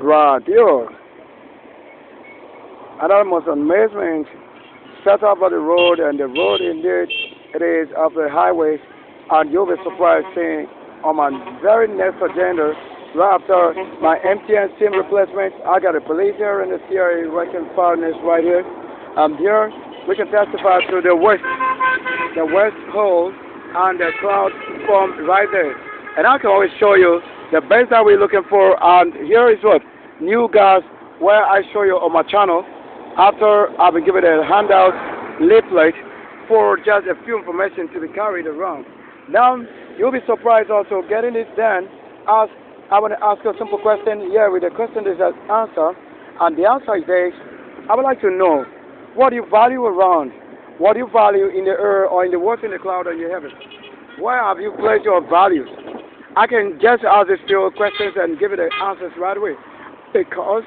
Radio. Another most amazement set up on the road, and the road indeed it is of the highway, and you'll be surprised seeing on my very next agenda, right after my MTN SIM replacement, I got a police here in the CRA working partners right here. Here we can testify to the west hole and the cloud formed right there. And I can always show you the base that we're looking for, and here is what new gas where I show you on my channel after I've been given a handout leaflet for just a few information to be carried around. Now you'll be surprised also getting it done as I want to ask you a simple question here with the question is an answer, and the answer is this. I would like to know what do you value around, what do you value in the air or in the water, in the cloud or in the heaven? Where have you placed your values? I can just ask these few questions and give you the answers right away, because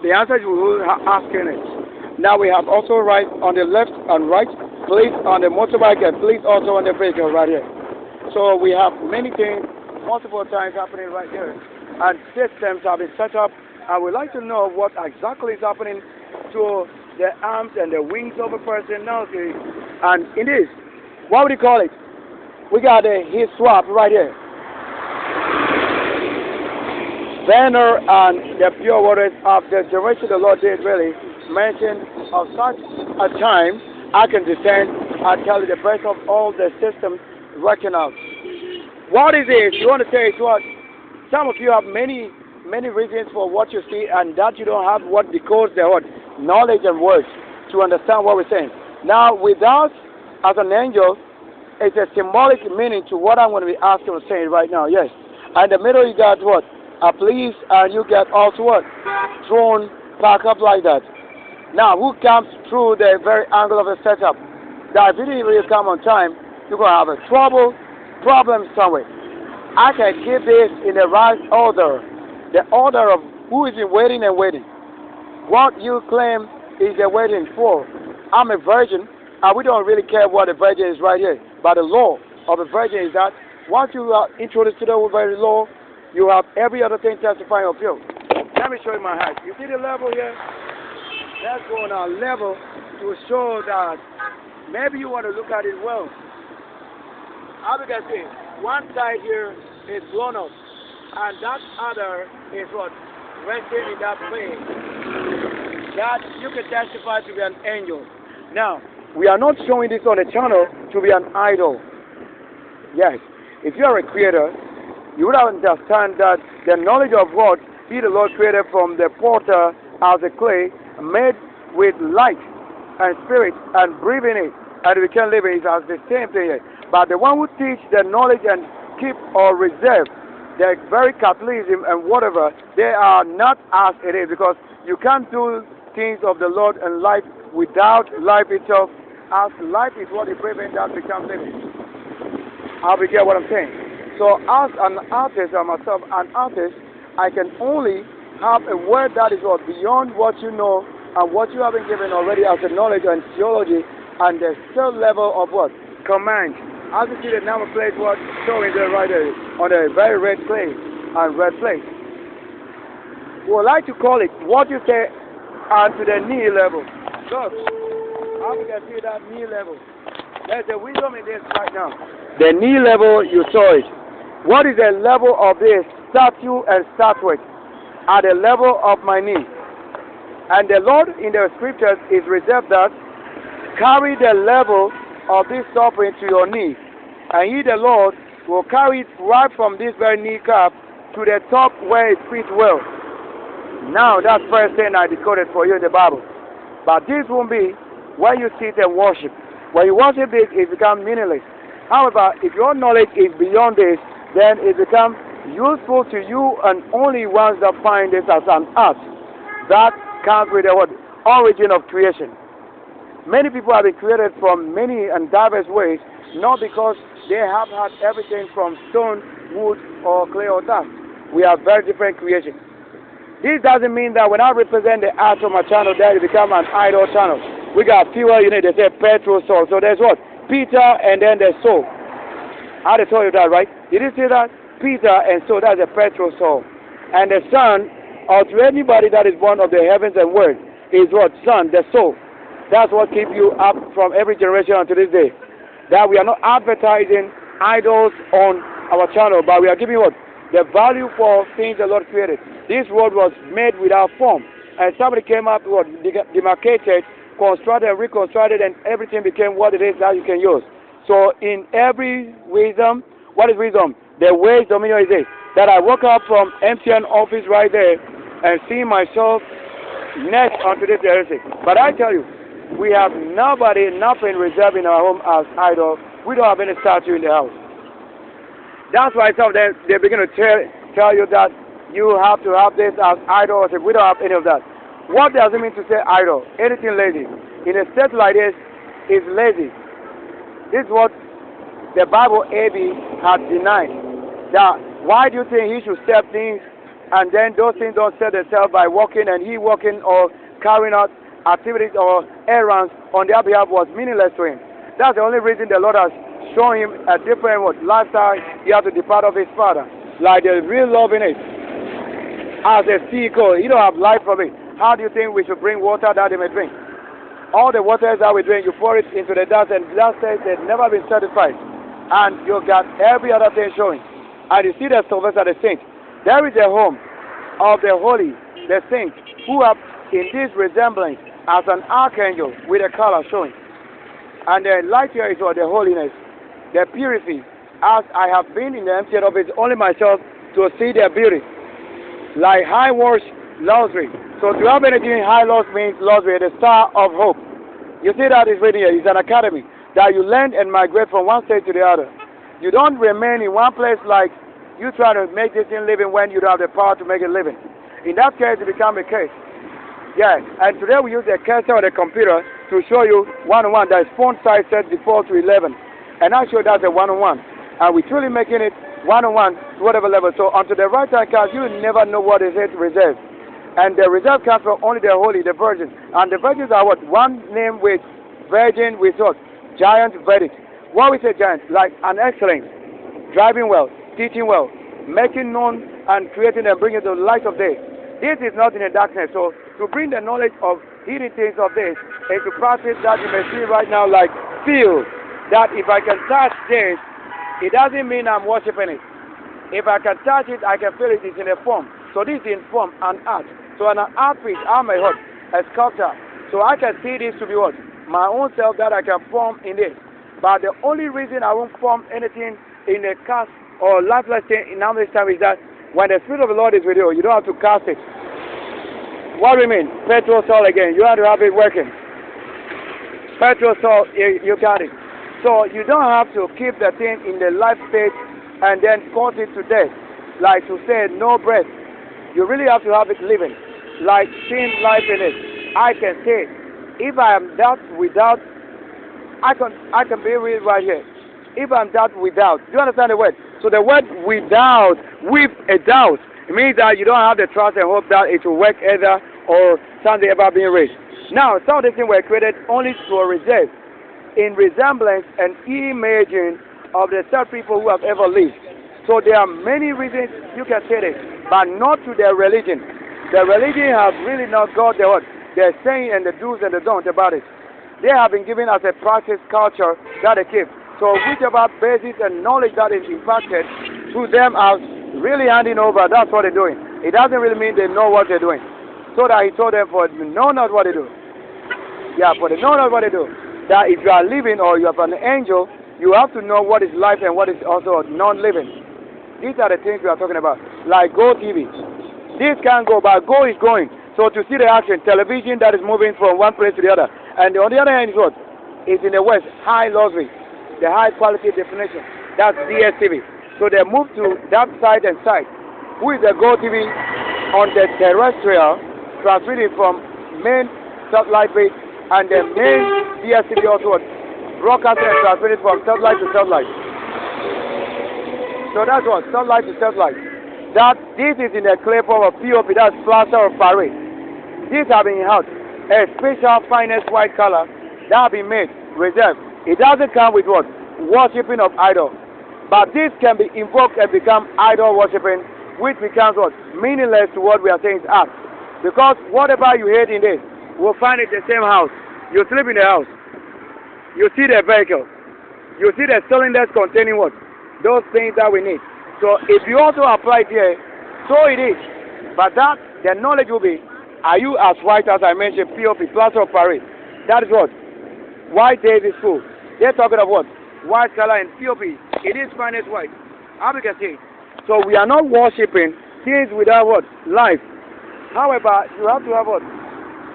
the answers we will asking it. Now we have also right on the left and right, please on the motorbike and please also on the vehicle right here. So we have many things, multiple times happening right here, and systems have been set up, and we'd like to know what exactly is happening to the arms and the wings of a person now. And in this, what would you call it? We got a heat swap right here. Banner and the pure waters of the generation the Lord did really mention of such a time I can descend and tell you the best of all the systems working out. What is it? You want to say it's what? Some of you have many reasons for what you see, and that you don't have what decodes the word knowledge and words to understand what we're saying. Now, with us as an angel, it's a symbolic meaning to what I'm going to be asking or saying right now. Yes. And in the middle, you got what? A police, and you get also what? Drone back up like that. Now, who comes through the very angle of the setup? That if you didn't really come on time, you're going to have a problem somewhere. I can give this in the right order. The order of who is in waiting and waiting. What you claim is the waiting for. I'm a virgin, and we don't really care what a virgin is right here. But the law of a virgin is that once you are introduced to the very law, you have every other thing testifying of you. Let me show you my height. You see the level here? Let's go on our level to show that maybe you want to look at it well. How we can see, one side here is blown up, and that other is what? Resting in that place. That you can testify to be an angel. Now, we are not showing this on the channel to be an idol. Yes, if you are a creator, you would understand that the knowledge of what He the Lord created from the potter as a clay, made with light and spirit and breathing it, and we can live it, is as the same thing. But the one who teach the knowledge and keep or reserve the very Catholicism and whatever, they are not as it is, because you can't do things of the Lord and life without life itself, as life is what is breathing that becomes living. I'll be get what I'm saying. So as an artist, or myself an artist, I can only have a word that is what beyond what you know and what you have been given already as a knowledge and theology, and the third level of what? Command. As you see the number plate what showing there right there on a very red plate and red plate. We would like to call it what you say onto the knee level. Look, how we can see that knee level. There's a wisdom in this right now. The knee level, you saw it. What is the level of this statue and statuette? At the level of my knee. And the Lord in the scriptures is reserved that carry the level of this suffering to your knee, and He the Lord will carry it right from this very kneecap to the top where it fits well. Now that's first thing I decoded for you in the Bible. But this won't be where you sit and worship. When you worship this, it becomes meaningless. However, if your knowledge is beyond this, then it becomes useful to you and only ones that find this as an art. That comes with the word origin of creation. Many people have been created from many and diverse ways, not because they have had everything from stone, wood, or clay or dust. We have very different creations. This doesn't mean that when I represent the art of my channel, that it become an idol channel. We got fuel, they say petrol, soul. So there's what? Peter and then there's soul. I told you that, right? Did you see that? Peter and soul, that's a petrol soul. And the sun or to anybody that is born of the heavens and word, is what? Son, the soul. That's what keeps you up from every generation unto this day. That we are not advertising idols on our channel, but we are giving what? The value for things the Lord created. This world was made without form. And somebody came up, what? Demarcated, constructed, reconstructed, and everything became what it is that you can use. So in every wisdom, what is wisdom? The way dominion is this. That I woke up from MTN office right there and see myself next onto this heresy. But I tell you, we have nobody, nothing reserved in our home as idol. We don't have any statue in the house. That's why some of them, they begin to tell you that you have to have this as idol. I say, we don't have any of that. What does it mean to say idol? Anything lazy. In a state like this, is lazy. This is what the Bible AB has denied. That why do you think he should step things and then those things don't set themselves by walking and he walking or carrying out activities or errands on their behalf was meaningless to him. That's the only reason the Lord has shown him a different lifestyle. He has to depart of his father. Like the real love in it. As a seeker, you don't have life from it. How do you think we should bring water that they may drink? All the waters that we drink, you pour it into the dust, and the dust says they've never been satisfied. And you got every other thing showing. And you see the servants of the saints. There is a home of the holy, the saints, who have in this resemblance as an archangel with a color showing. And the light here is what? The holiness, the purity. As I have been in the MTN office, only myself to see their beauty. Like high wash luxury. So to have anything high loss means luxury, the star of hope. You see that is written here. It's an academy that you learn and migrate from one state to the other. You don't remain in one place like you try to make this thing living when you don't have the power to make it living. In that case, it becomes a case. Yeah, and today we use the cursor or the computer to show you one-on-one. That is font size set default to 11. And I show that's a one-on-one. And we're truly making it one-on-one to whatever level. So onto the right-hand card, you never know what is it reserved. And the reserve comes from only the holy, the virgin. And the virgins are what? One name with virgin with what? Giant verdict. What we say giant? Like an excellence. Driving well, teaching well, making known and creating and bringing the light of day. This is not in the darkness. So to bring the knowledge of hidden things of this into practice that you may see right now, like feel that if I can touch this, it doesn't mean I'm worshiping it. If I can touch it, I can feel it is in a form. So this is in form and art. So an art piece, I'm a sculptor. So I can see this to be what? My own self that I can form in this. But the only reason I won't form anything in a cast or lifeless thing in how this time is that when the Spirit of the Lord is with you, you don't have to cast it. What do you mean? Petrol soul again. You have to have it working. Petrol soul, you got it. So you don't have to keep the thing in the life state and then cause it to death. Like to say no breath. You really have to have it living. Like seeing life in it. I can say, if I am that without, I can be real right here. If I'm that without, do you understand the word? So the word without, with a doubt, it means that you don't have the trust and hope that it will work either or something ever being raised. Now, some of these things were created only to reserve in resemblance and imaging of the third people who have ever lived. So there are many reasons you can say this, but not to their religion. The religion has really not got the saying and the do's and the don'ts about it. They have been given as a practice culture that they keep. So whichever basis and knowledge that is impacted to them as really handing over, that's what they're doing. It doesn't really mean they know what they're doing. So that he told them, for they know not what they do. Yeah, for they know not what they do. That if you are living or you have an angel, you have to know what is life and what is also non-living. These are the things we are talking about. Like Go TV. This can't go, but Go is going. So to see the action, television that is moving from one place to the other. And on the other hand is what? It's in the West, high luxury. The high quality definition. That's DSTV. So they move to that side and side. Who is the Go TV on the terrestrial, transmitting from main satellite base, and the main DSTV also broadcasting and transmitting from satellite to satellite. So that's what, satellite to satellite. That this is in a clear form of POP, that's plaster of Paris. These have been out. A special finest white color that have been made, reserved. It doesn't come with what? Worshipping of idol. But this can be invoked and become idol worshipping which becomes what? Meaningless to what we are saying is act. Because whatever you hate in this, we'll find it in the same house. You sleep in the house. You see the vehicle. You see the cylinders containing what? Those things that we need. So if you also apply it here, so it is. But that, the knowledge will be, are you as white as I mentioned, POP, plaster of Paris? That is what? White days is full. They're talking of what? White color and POP. It is finest white. How we can see. So we are not worshipping things without what? Life. However, you have to have what?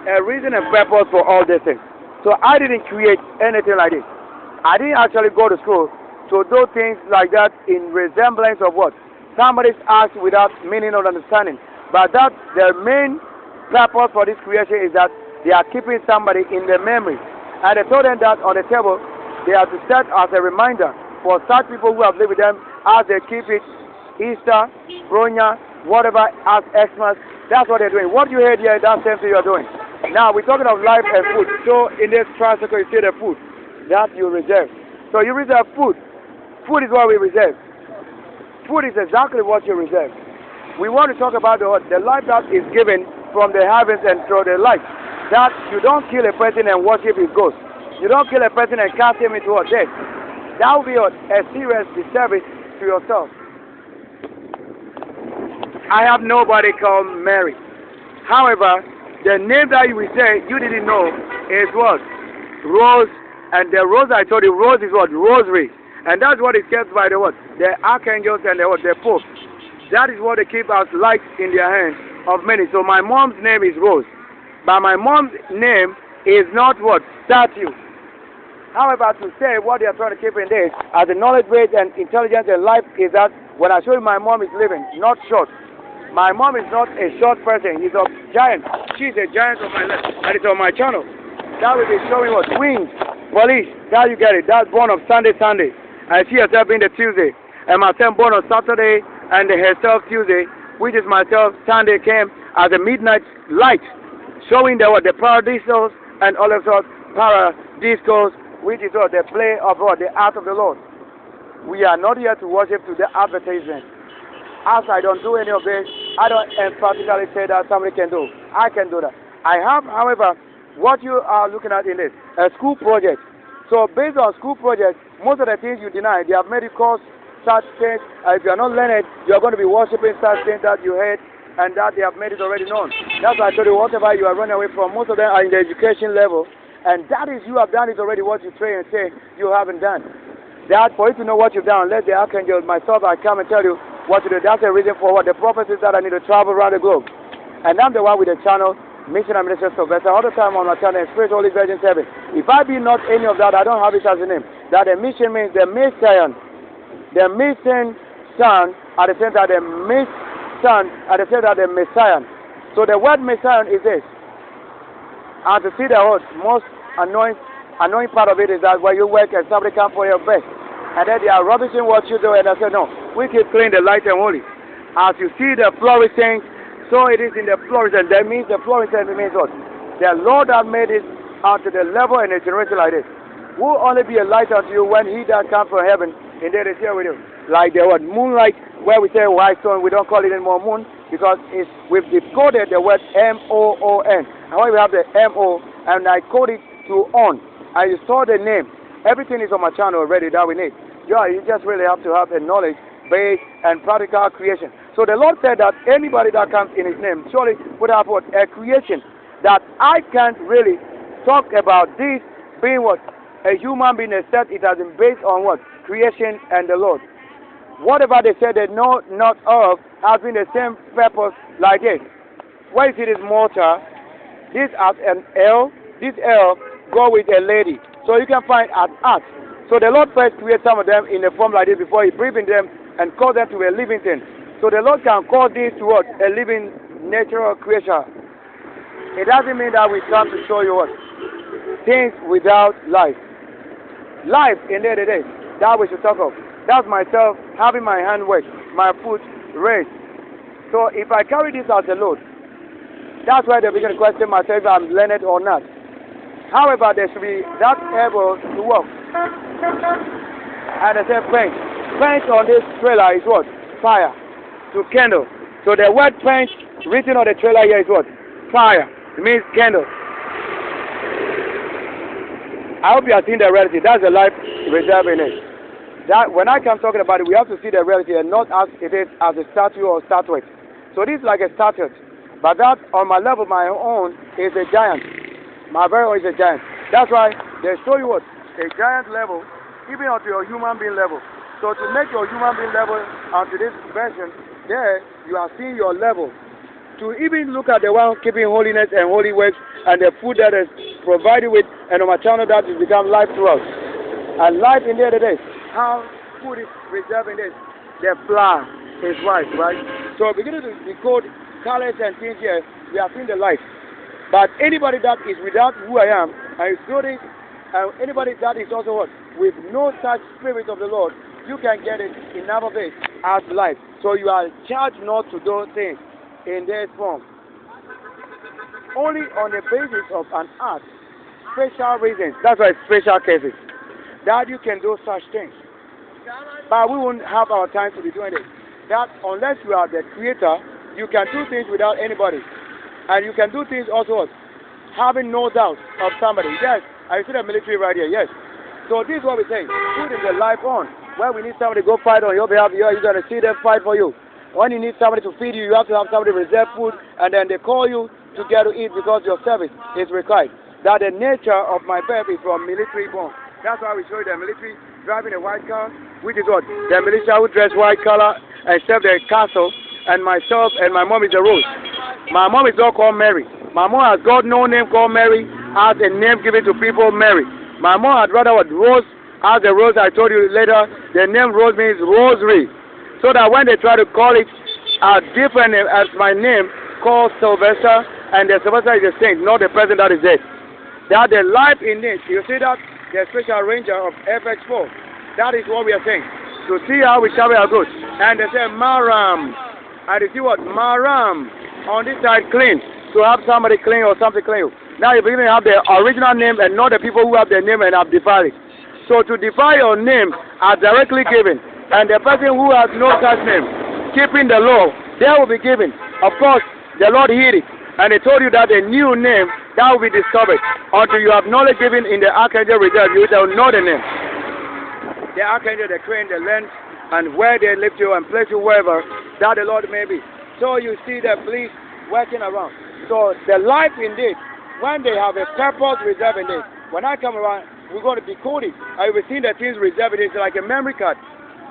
A reason and purpose for all these things. So I didn't create anything like this. I didn't actually go to school to do things like that in resemblance of what? Somebody's act without meaning or understanding. But that the main purpose for this creation is that they are keeping somebody in their memory. And I told them that on the table, they have to set as a reminder for such people who have lived with them as they keep it, Easter, Bronya, whatever, as Xmas. That's what they're doing. What you heard here, that's the same thing you're doing. Now, we're talking of life and food. So in this tricycle, you see the food that you reserve. So you reserve food. Food is what we reserve. Food is exactly what you reserve. We want to talk about the life that is given from the heavens and through the light. That you don't kill a person and worship his ghost. You don't kill a person and cast him into a death. That will be a serious disservice to yourself. I have nobody called Mary. However, the name that you will say you didn't know is what? Rose. And the rose, I told you, rose is what? Rosary. And that's what is kept by the what? The archangels and the what? The popes. That is what they keep as lights in their hands of many. So my mom's name is Rose. But my mom's name is not what? Statue. However, to say what they are trying to keep in this as a knowledge base and intelligence and life is that when I show you my mom is living, not short. My mom is not a short person. He's a giant. She's a giant on my left. And it's on my channel. That will be showing what? Wings. Police, now you get it. That's born on Sunday. And she herself being the Tuesday. And myself born on Saturday and herself Tuesday, which is myself. Sunday came as a midnight light, showing the what? The paradisos and all of those paradiscos, which is what? The play of what? The art of the Lord. We are not here to worship to the advertisement. As I don't do any of this, I don't emphatically say that somebody can do. I can do that. I have, however, what you are looking at in this, a school project. So based on school projects, most of the things you deny, they have made it cause such things. If you are not learned, you are going to be worshiping such things that you hate and that they have made it already known. That's why I told you, whatever you are running away from, most of them are in the education level. And that is, you have done it already, what you train and say you haven't done. That, for you to know what you've done, let the archangel, myself, I come and tell you what to do. That's the reason for what the prophecies that I need to travel around the globe. And I'm the one with the channel, Mission and Ministry Sylvester, all the time on my channel, Spirit Holy Virgin Service. If I be not any of that, I don't have it as a name. That the mission means the Messiah, the missing son, at the same time the missed son, at the same time the Messiah. So the word Messiah is this. And to see the most annoying part of it is that when you work and somebody comes for your best, and then they are rubbishing what you do, and I say, no, we keep clean the light and holy. As you see the flourishing, so it is in the flourishing. That means the flourishing means what? The Lord has made it unto the level and a generation like this. Will only be a light unto you when he that comes from heaven, and there is here with you. Like the word moonlight, where we say white stone, we don't call it anymore moon, because we've decoded the word M-O-O-N. And when we have the M-O, and I code it to on, and you saw the name, everything is on my channel already that we need. Yeah, you just really have to have a knowledge, base, and practical creation. So the Lord said that anybody that comes in his name surely would have what? A creation. That I can't really talk about this being what? A human being, except it has been based on what? Creation and the Lord. Whatever they said they know not of has been the same purpose like this. Where you see this mortar, this has an L, this L go with a lady. So you can find an art. So the Lord first created some of them in a form like this before he breathed in them and called them to a living thing. So the Lord can call this to what? A living natural creation. It doesn't mean that we come to show you what? Things without life. Life in the day, that we should talk of. That's myself having my hand work, my foot raised. So if I carry this as a load, that's why they begin to question myself if I'm learned or not. However, there should be that able to work. And I say paint. Paint on this trailer is what? Fire. to candle. So the word quench written on the trailer here is what? Fire. It means candle. I hope you are seeing the reality. That's the life reserve in it. That when I come talking about it, we have to see the reality and not as it is as a statue or statuette. So this is like a statuette. But that on my level, my own, is a giant. My very own is a giant. That's why they show you what? A giant level, even onto your human being level. So to make your human being level onto this version, there you are seeing your level. To even look at the one keeping holiness and holy works and the food that is provided with, and on my channel that has become life to us. And life in the other days, how food is preserved in this. The flour is white, right? So beginning to decode colors and things here, we are seeing the light. But anybody that is without who I am, and is doing, anybody that is also what? With no such spirit of the Lord, you can get it in another way as life. So you are charged not to do things in this form. Only on the basis of an act, special reasons, that's why special cases, that you can do such things. But we won't have our time to be doing it. That unless you are the creator, you can do things without anybody. And you can do things also having no doubt of somebody. Yes, I see the military right here, yes. So this is what we're saying. Put the life on. When we need somebody to go fight on your behalf, you're going to see them fight for you. When you need somebody to feed you, you have to have somebody reserve food, and then they call you to get to eat because your service is required. That the nature of my birth is from military born. That's why we show you the military driving a white car, which is what? The militia who dress white color and serve the castle, and myself and my mom is the Rose. My mom is not called Mary. My mom has got no name called Mary, has a name given to people, Mary. My mom had rather what? Rose, as the Rose I told you later, the name Rose means rosary. So that when they try to call it a different name as my name, called Sylvester, and the Sylvester is a saint, not the person that is dead. That the life in it, you see that? The special ranger of FX4. That is what we are saying. To see how we carry our goods. And they say Maram. And you see what? Maram. On this side clean. To have somebody clean or something clean. Now you begin to have the original name and not the people who have their name and have defiled it. So to defile your name are directly given. And the person who has no such name, keeping the law, they will be given. Of course, the Lord heard it. And they told you that a new name that will be discovered. Until you have knowledge given in the Archangel reserve, you will know the name. The Archangel, the crane, the lens, and where they lift you and place you wherever that the Lord may be. So you see the police working around. So the life indeed, when they have a purpose reserved in it, when I come around, we're going to decode it. I will see the things reserved in it like a memory card.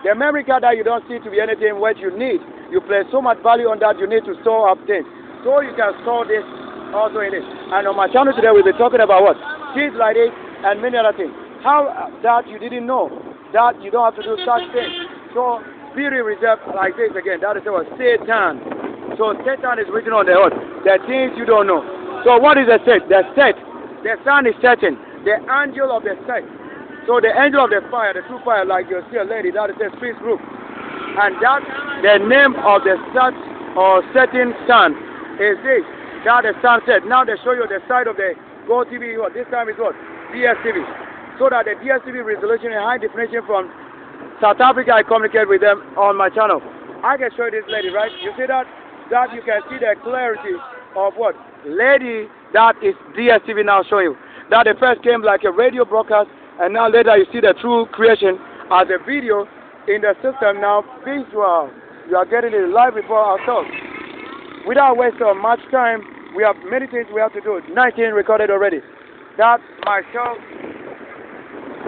The memory card that you don't see to be anything what you need. You place so much value on that you need to store up things. So you can store this also in it. And on my channel today we'll be talking about what? Things like this and many other things. How that you didn't know that you don't have to do such things. So beauty reserved like this again. That is what Satan. So Satan is written on the earth. The things you don't know. So what is the set? The set. The sun is setting. The angel of the set. So the angel of the fire, the true fire, like you see a lady, that is a peace group. And that the name of the set or setting sun is this. That the sun set. Now they show you the side of the Go TV. What this time is what? DSTV. So that the DSTV resolution and high definition from South Africa, I communicate with them on my channel. I can show you this lady, right? You see that? That you can see the clarity of what? Lady, that is DSTV now showing you. That the first came like a radio broadcast, and now later you see the true creation as a video in the system now visual. You are getting it live before ourselves. Without wasting much time, we have many things we have to do. 19 recorded already. That myself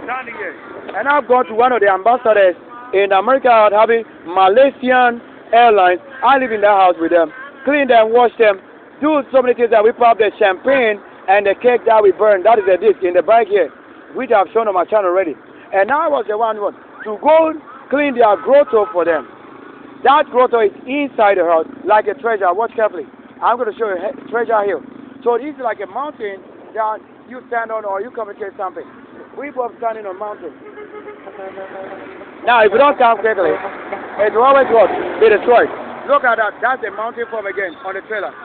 standing here. And I've gone to one of the ambassadors in America having Malaysian Airlines. I live in that house with them. Clean them, wash them, do so many things that we pop the champagne and the cake that we burn. That is the disc in the bag here, which I've shown on my channel already. And I was the one to go clean their grotto for them. That grotto is inside the house like a treasure. Watch carefully. I'm going to show you a treasure here. So this is like a mountain that you stand on or you communicate something. We both standing on mountain. Now, if you don't come quickly, it will always what? Be destroyed. Look at that. That's a mountain form again on the trailer.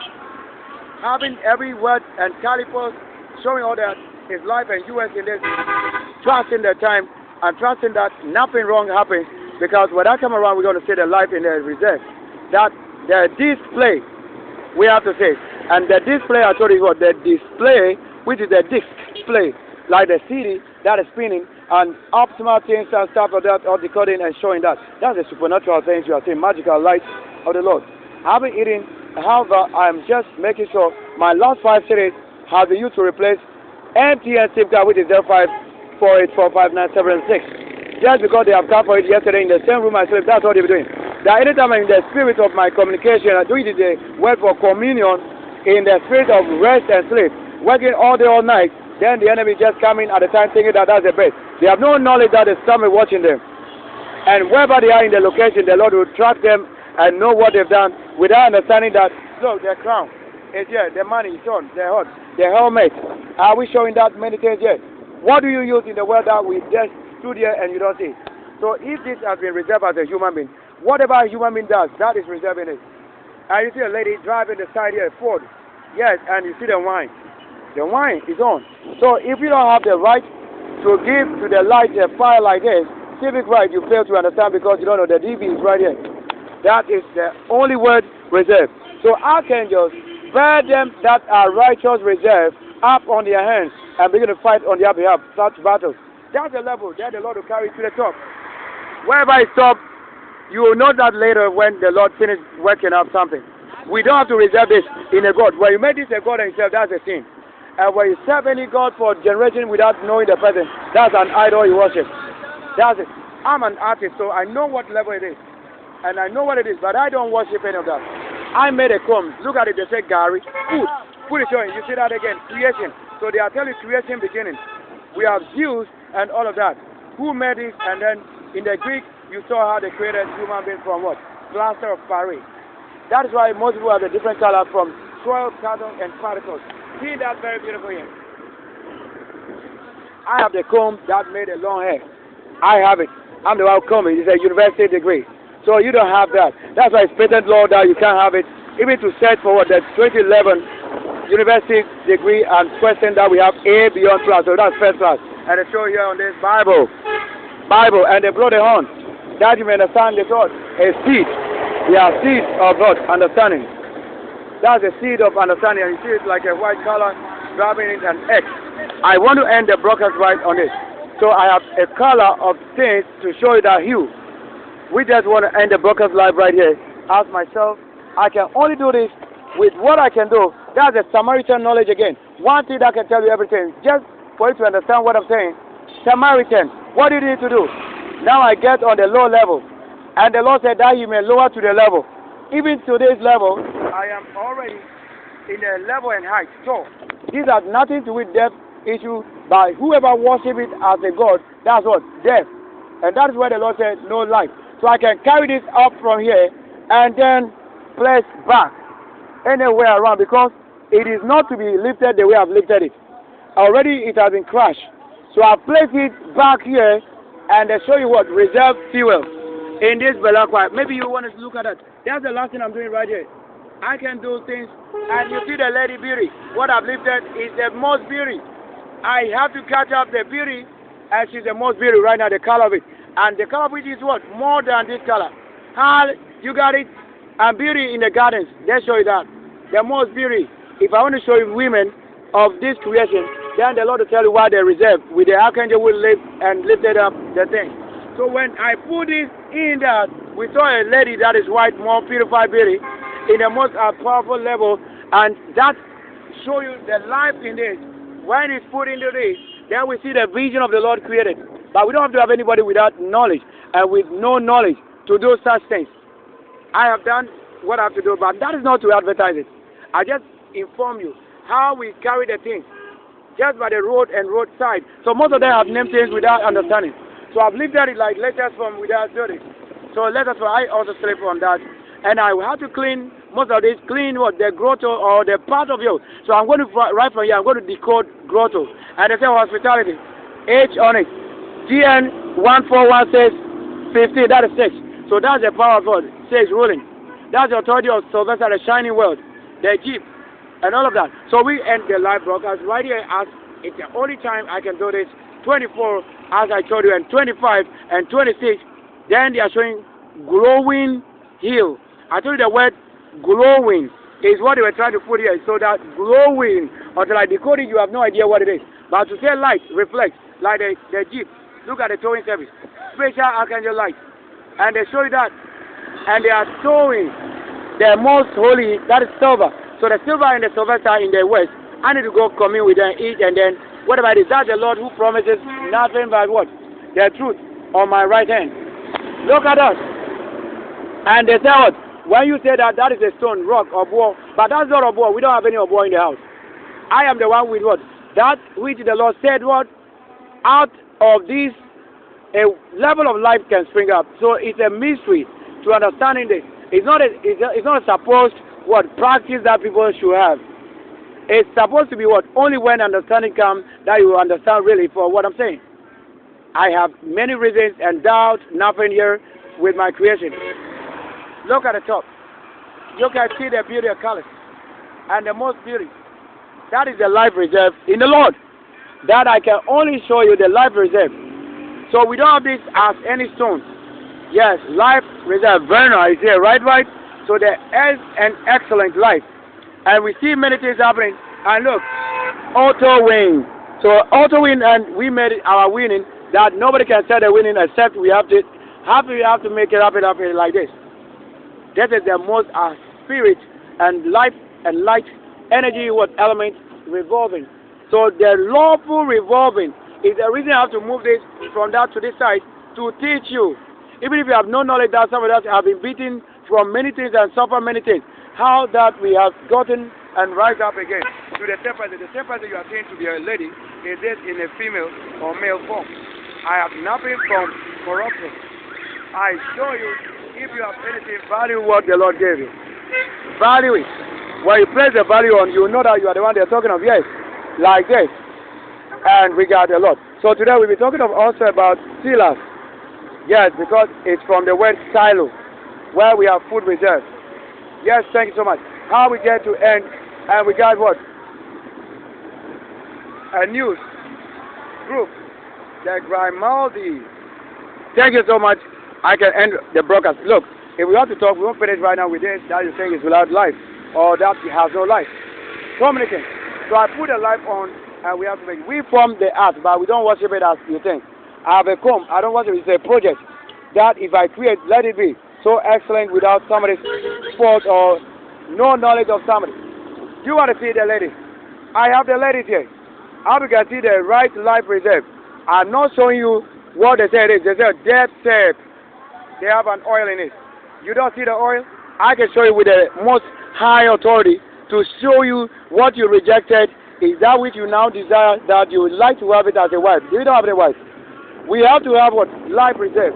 Having every word and calipers showing all that is life and US in this, trusting the time and trusting that nothing wrong happens, because when I come around we're going to see the life in the reserve. that the display, we have to say, and the display, I told you what, the display, which is the display, like the CD that is spinning, and optimal things and stuff like that, or decoding and showing that. That's the supernatural things you are seeing, magical light of the Lord. I haven't eaten, however, I'm just making sure my last 5 series has been used to replace MTN SIM card, which is 0548459776. Just because they have come for it yesterday in the same room I sleep, that's what they've been doing. That anytime I'm in the spirit of my communication, I do it in the word for communion, in the spirit of rest and sleep, working all day, all night, then the enemy just coming at the time thinking that that's the best. They have no knowledge that there's someone watching them. And wherever they are in the location, the Lord will track them and know what they've done without understanding that, look, their crown is here, their money is on, their heart, their helmet. Are we showing that many things yet? What do you use in the world that we just stood here and you don't see? So if this has been reserved as a human being, whatever a human being does, that is reserved in it. And you see a lady driving the side here, Ford. Yes, and you see the wine. The wine is on. So if you don't have the right to give to the light a fire like this, civic right you fail to understand because you don't know the DB is right here. That is the only word reserved. So archangels bear them that are righteous reserved up on their hands and begin to fight on their behalf, such battles. That's the level that the Lord will carry to the top. Wherever it stops, you will know that later when the Lord finishes working out something. We don't have to reserve this in a God. When you make this a God and yourself, that's a sin. And when you serve any God for generation without knowing the person, that's an idol you worship. That's it. I'm an artist, so I know what level it is. And I know what it is, but I don't worship any of that. I made a comb. Look at it, they say Gary. Food. Food is showing. You see that again. Creation. So they are telling creation beginning. We have Zeus and all of that. Who made this? And then in the Greek, you saw how they created human beings from what? Plaster of Paris. That is why most people have a different color from 12 cartons and particles. See that very beautiful here. I have the comb that made a long hair. I have it. I'm the one combing. It's a university degree. So you don't have that. That's why it's patent law that you can't have it. Even to search for what the 2011 university degree and question that we have A beyond class. So that's first class. And they show here on this Bible. And they blow the horn. That you may understand the God. A seed. They are seeds of God, understanding. That's a seed of understanding. And you see it like a white color, grabbing it an X. I want to end the broadcast right on this. So I have a color of things to show you that hue. We just want to end the broadcast live right here. Ask myself, I can only do this with what I can do. That's a Samaritan knowledge again. One thing that can tell you everything. Just for you to understand what I'm saying. Samaritan, what do you need to do? Now I get on the low level. And the Lord said that you may lower to the level. Even to this level, I am already in the level and height. So, these have nothing to do with death issue. By whoever worships it as a God, that's what? Death. And that is where the Lord said, no life. So I can carry this up from here and then place back anywhere around because it is not to be lifted the way I've lifted it. Already it has been crushed. So I place it back here and they show you what? Reserve fuel in this Belacqua. Maybe you want to look at that. That's the last thing I'm doing right here. I can do things and you see the lady beauty. What I've lifted is the most beauty. I have to catch up the beauty and she's the most beauty right now, the color of it. And the color of it is what? More than this color. How you got it? And beauty in the gardens. They show you that. The most beauty. If I want to show you women of this creation, then the Lord will tell you why they reserve. With the archangel will live and lifted up the thing. So when I put this in that, we saw a lady that is white, more purified beauty, in the most powerful level, and that show you the life in this. When it's put into this, then we see the vision of the Lord created. But we don't have to have anybody without knowledge and with no knowledge to do such things. I have done what I have to do, but that is not to advertise it. I just inform you how we carry the things just by the road and roadside. So most of them have named things without understanding. So I've lifted it like letters from without dirty. So letters from I also sleep on that. And I will have to clean most of this, clean what? The grotto or the part of you. So I'm going to write from here, I'm going to decode grotto. And they say hospitality. H on it. GN 141 says 15, that is 6. So that's the power of God. 6 ruling. That's the authority of Sylvester, the shining world. The Jeep. And all of that. So we end the live broadcast right here as it's the only time I can do this. 24 as I told you, and 25 and 26. Then they are showing glowing hill. I told you the word glowing is what they were trying to put here. So that glowing, until I decode it, you have no idea what it is. But to say light, reflect, like the Jeep. Look at the towing service. Special archangel light. And they show you that. And they are towing the most holy, that is silver. So the silver and the silver star in the west, I need to go commune with them, eat, and then whatever it is, that's the Lord who promises nothing but what? The truth on my right hand. Look at us. And they say what? When you say that, that is a stone, rock, or boar, but that's not a boar. We don't have any boar in the house. I am the one with what? That which the Lord said what? Out of this, a level of life can spring up. So it's a mystery to understanding this. It's not a supposed what practice that people should have. It's supposed to be what only when understanding comes that you understand really for what I'm saying. I have many reasons and doubt nothing here with my creation. Look at the top. You can see the beauty of colors and the most beauty. That is the life reserve in the Lord. That I can only show you the life reserve. So we don't have this as any stone. Yes, life reserve. Verna is here, right? So there is an excellent life. And we see many things happening. And look, auto win. So auto win, and we made it our winning that nobody can say they're winning except we have to make it happen like this. This is the most spirit and life and light energy what element revolving. So the lawful revolving is the reason I have to move this from that to this side to teach you. Even if you have no knowledge that some of us have been beaten from many things and suffer many things, how that we have gotten and rise up again to the same person. The same person you are saying to be a lady is this in a female or male form. I have nothing from corruption. I show you if you have anything, value what the Lord gave you. Value it. When you place the value on, you know that you are the one they're talking of. Yes, like this. And we got a lot. So today we'll be talking also about silas. Yes, because it's from the word silo, where we have food reserve. Yes, thank you so much. How we get to end, and we got what? A news group, the Grimaldi. Thank you so much. I can end the broadcast. Look, if we have to talk, we won't finish right now with this, that you think is without life, or that it has no life. So many things. So I put a life on, and we have to make it. We form the earth, but we don't worship it as you think. I have a comb. I don't worship it. It's a project that if I create, let it be so excellent without somebody's fault or no knowledge of somebody. You want to see the ladies? I have the ladies here. How you can see the right life reserve. I'm not showing you what they say it is. They say death safe. They have an oil in it. You don't see the oil? I can show you with the most high authority to show you what you rejected is that which you now desire, that you would like to have it as a wife. You don't have a wife. We have to have what? Life reserve.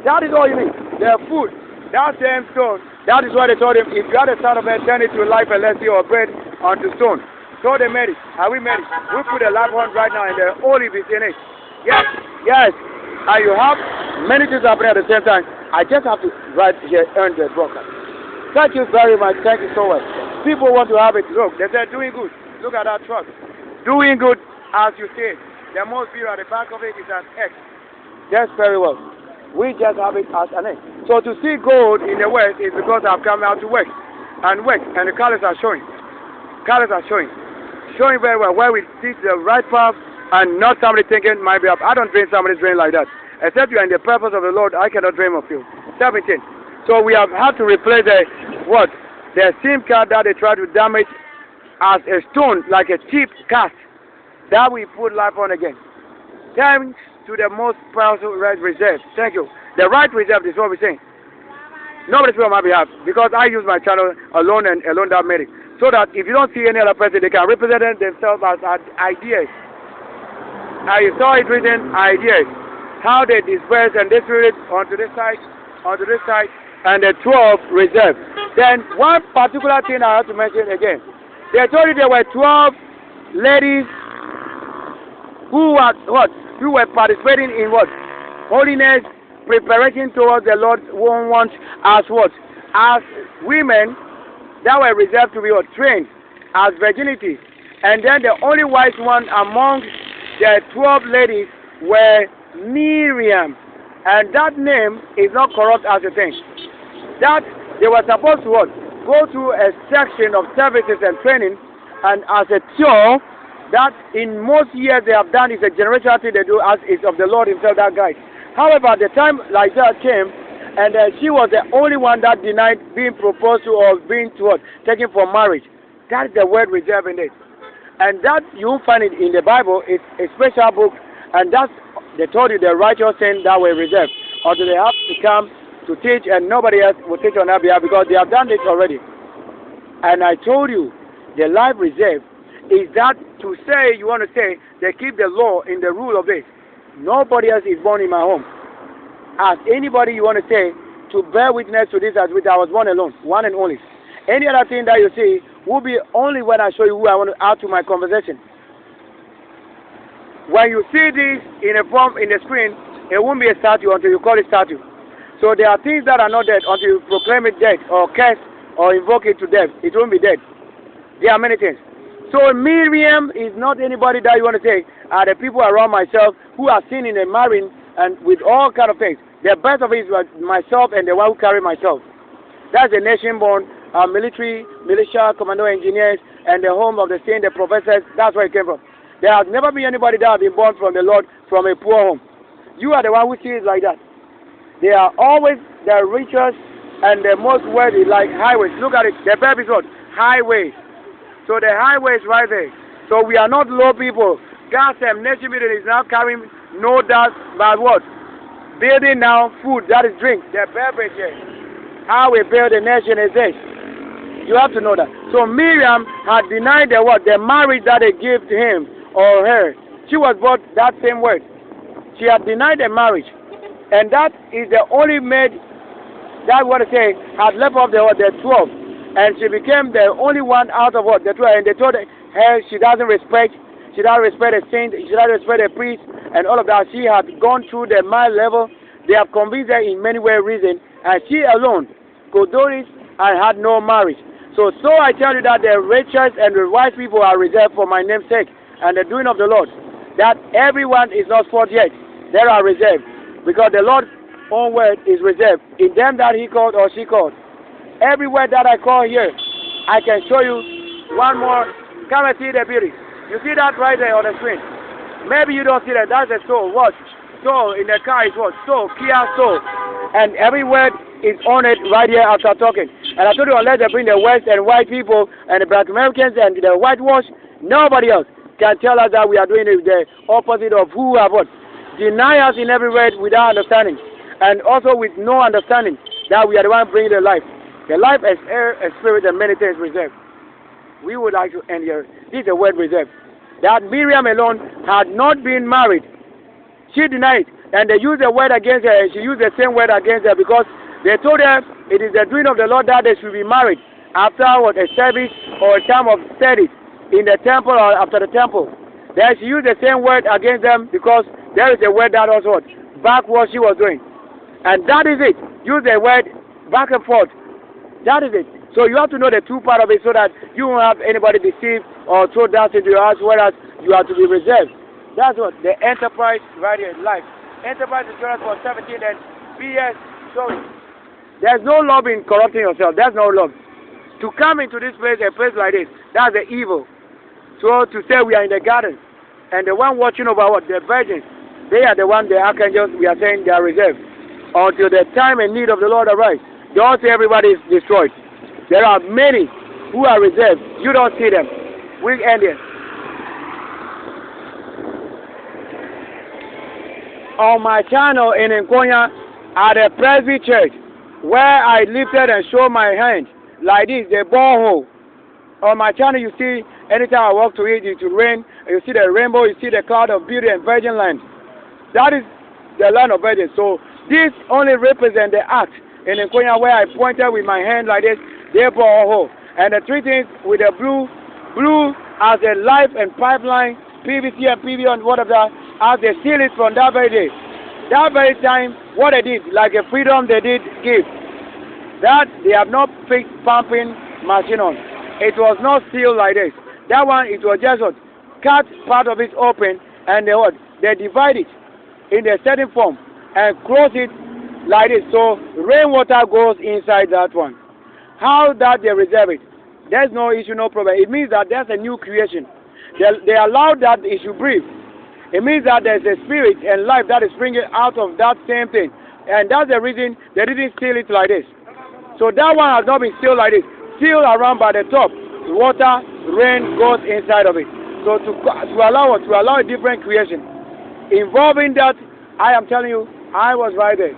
That is all you need. The food. That same stone. That is why they told him, if you are the son of man, turn it to life and let's see or bread onto stone. So they made it. And we made it. We put a live one right now and the olive is in it. Yes. Yes. And you have many things happening at the same time. I just have to right here earn the broadcast. Thank you very much. Thank you so much. People want to have it. Look, they said doing good. Look at that truck. Doing good as you said. The most view at the back of it is an X. That's very well. We just have it as an X. So to see gold in the west is because I've come out to work. And the colors are showing. Colors are showing. Showing very well where we see the right path and not somebody thinking might be up. I don't dream somebody's dream like that. Except you are in the purpose of the Lord, I cannot dream of you. 17. So we have had to replace the what? The SIM card that they try to damage as a stone, like a cheap cast. That we put life on again. Thanks to the most powerful right reserve. Thank you. The right reserve is what we're saying. Nobody's on my behalf because I use my channel alone and alone that made it. So that if you don't see any other person, they can represent themselves as ideas. I saw it written ideas. How they disperse and distribute it onto this side, and the 12 reserve. Then one particular thing I have to mention again. They told you there were 12 ladies who were what? Who were participating in what? Holiness, preparation towards the Lord's own want as what? As women that were reserved to be what? Trained as virginity. And then the only wise one among the 12 ladies were Miriam. And that name is not corrupt as a thing. That They were supposed to what? Go through a section of services and training, and as a tour, that in most years they have done is a generational thing they do as is of the Lord himself that guide. However, the time like that came, and she was the only one that denied being proposed to or being to what? Taken for marriage. That is the word reserve in it. And that you won't find it in the Bible. It's a special book, and that's, they told you the righteous thing that were reserved. Or do they have to come to teach and nobody else will teach on their behalf because they have done this already. And I told you, the life reserve is that to say, you want to say, they keep the law in the rule of this. Nobody else is born in my home. As anybody you want to say, to bear witness to this as which I was born alone, one and only. Any other thing that you see will be only when I show you who I want to add to my conversation. When you see this in a form in the screen, it won't be a statue until you call it statue. So there are things that are not dead until you proclaim it dead or curse or invoke it to death. It won't be dead. There are many things. So Miriam is not anybody that you want to say are the people around myself who are seen in a marine and with all kind of things. The best of it is myself and the one who carry myself. That's the nation born, military, militia, commando engineers, and the home of the saints, the professors. That's where it came from. There has never been anybody that has been born from the Lord from a poor home. You are the one who sees it like that. They are always the richest and the most wealthy, like highways. Look at it. The verb is what? Highways. So the highway is right there. So we are not low people. Gas and nation meeting is now carrying no dust, but what? Building now food, that is drink. The beverage here. How we build a nation is this. You have to know that. So Miriam had denied the what? The marriage that they gave to him or her. She was brought that same word. She had denied the marriage. And that is the only maid that what I say had left off the 12. And she became the only one out of what? The 12. And they told her she doesn't respect the saint, she doesn't respect the priest, and all of that. She had gone through the mile level. They have convinced her in many ways reason, and she alone could do this and had no marriage. So I tell you that the righteous and the wise people are reserved for my name's sake and the doing of the Lord. That everyone is not fought yet. They are reserved. Because the Lord's own word is reserved in them that he called or she called. Every word that I call here, I can show you one more. Come and see the beauty. You see that right there on the screen. Maybe you don't see that. That's the soul. What? Soul in the car is what? Soul. Kia soul. And every word is on it right here after talking. And I told you unless they bring the West and white people and the Black Americans and the whitewash, nobody else can tell us that we are doing it the opposite of who have what. Deny us in every word without understanding. And also with no understanding that we are the one bringing the life. The life is air, a spirit, and many things reserved. We would like to end here. This is the word reserved. That Miriam alone had not been married. She denied. And they used the word against her, and she used the same word against her because they told her it is the doing of the Lord that they should be married after what, a service or a time of study in the temple or after the temple. Then she used the same word against them because there is a word that also back what she was doing. And that is it. Use the word back and forth. That is it. So you have to know the true part of it so that you won't have anybody deceived or throw down into your house, whereas you have to be reserved. That's what the enterprise right here in life. Enterprise insurance for 17 and BS. So there's no love in corrupting yourself. There's no love. To come into this place, a place like this, that's the evil. So to say we are in the garden, and the one watching over what? The virgins. They are the one, the archangels, we are saying they are reserved. Until the time and need of the Lord arise. Don't say everybody is destroyed. There are many who are reserved. You don't see them. We'll end here. On my channel in Nkonya at the Presby Church, where I lifted and showed my hand like this, the borehole. On my channel, you see, anytime I walk to it, it will rain. You see the rainbow, you see the cloud of beauty and virgin land. That is the land of virgin. So this only represents the act in Nkonya where I pointed with my hand like this, they borehole. And the three things with the blue as a life and pipeline, PVC and PV and whatever, as they seal it from that very day. That very time, what they did, like a freedom they did give, that they have not fixed pumping machine on. It was not sealed like this. That one, it was just what, cut part of it open and they divide it in a certain form and close it like this. So rainwater goes inside that one. How that they reserve it? There's no issue, no problem. It means that there's a new creation. They allow that it should breathe. It means that there's a spirit and life that is springing out of that same thing. And that's the reason they didn't seal it like this. So that one has not been sealed like this. Sealed around by the top. Water, rain goes inside of it. So to allow a different creation. Involving that, I am telling you, I was right there.